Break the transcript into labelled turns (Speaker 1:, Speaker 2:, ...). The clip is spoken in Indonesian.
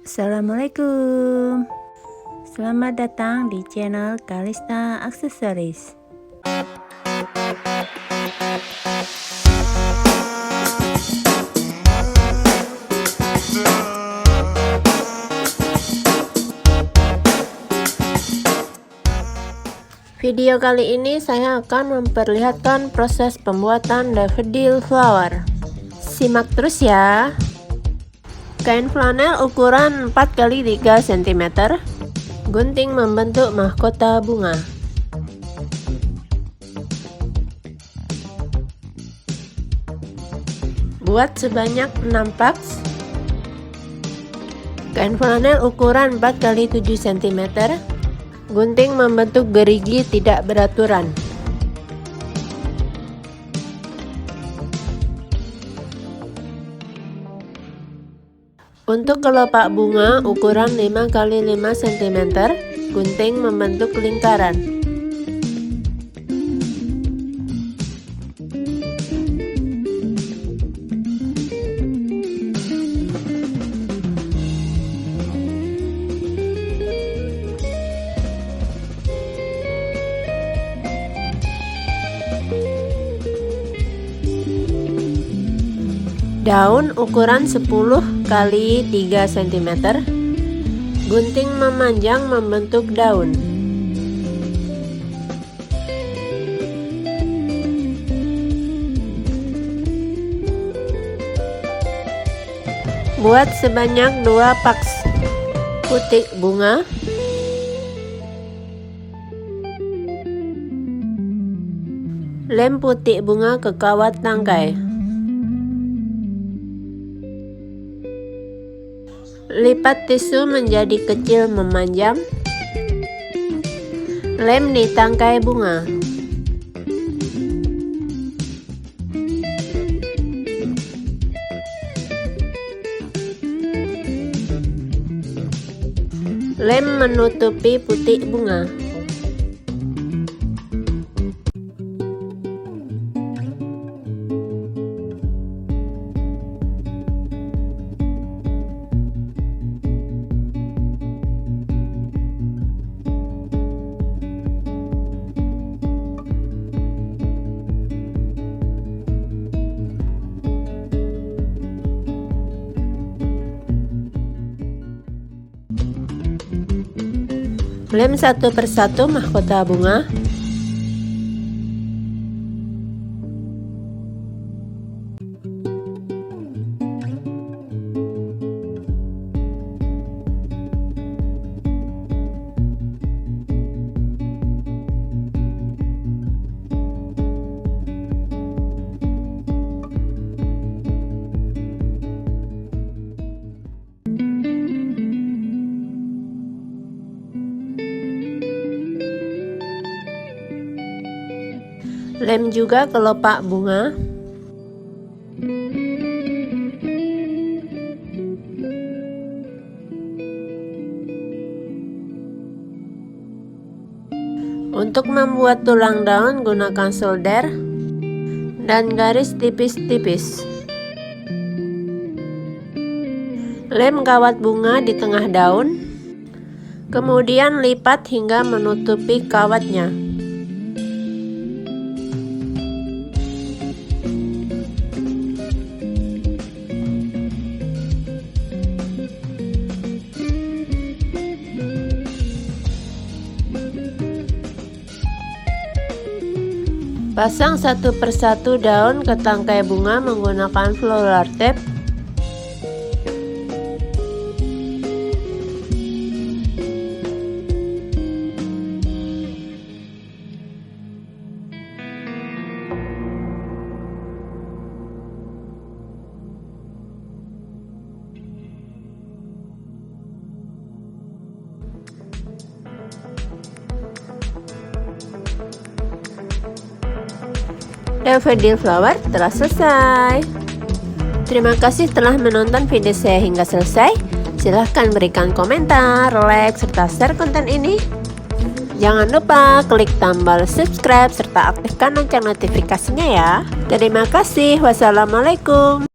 Speaker 1: Assalamualaikum. Selamat datang di channel Kalista Aksesoris. Video kali ini saya akan memperlihatkan proses pembuatan daffodil flower. Simak terus ya. Kain flanel ukuran 4x3 cm. Gunting membentuk mahkota bunga. Buat sebanyak 6 paks. Kain flanel ukuran 4x7 cm. Gunting membentuk gerigi tidak beraturan. Untuk kelopak bunga ukuran 5x5 cm, gunting membentuk lingkaran. Daun ukuran 10x3 cm. Gunting memanjang membentuk daun. Buat sebanyak 2 paks. Putik bunga. Lem putik bunga ke kawat tangkai. Lipat tisu menjadi kecil memanjang. Lem di tangkai bunga. Lem menutupi putik bunga. Lem satu persatu mahkota bunga. Lem juga kelopak bunga. Untuk membuat tulang daun gunakan solder dan garis tipis-tipis. Lem kawat bunga di tengah daun. Kemudian lipat hingga menutupi kawatnya. Pasang satu persatu daun ke tangkai bunga menggunakan flower tape. Daffodil flower telah selesai. Terima kasih telah menonton video saya hingga selesai. Silahkan berikan komentar, like, serta share konten ini. Jangan lupa klik tombol subscribe serta aktifkan lonceng notifikasinya ya. Terima kasih. Wassalamualaikum.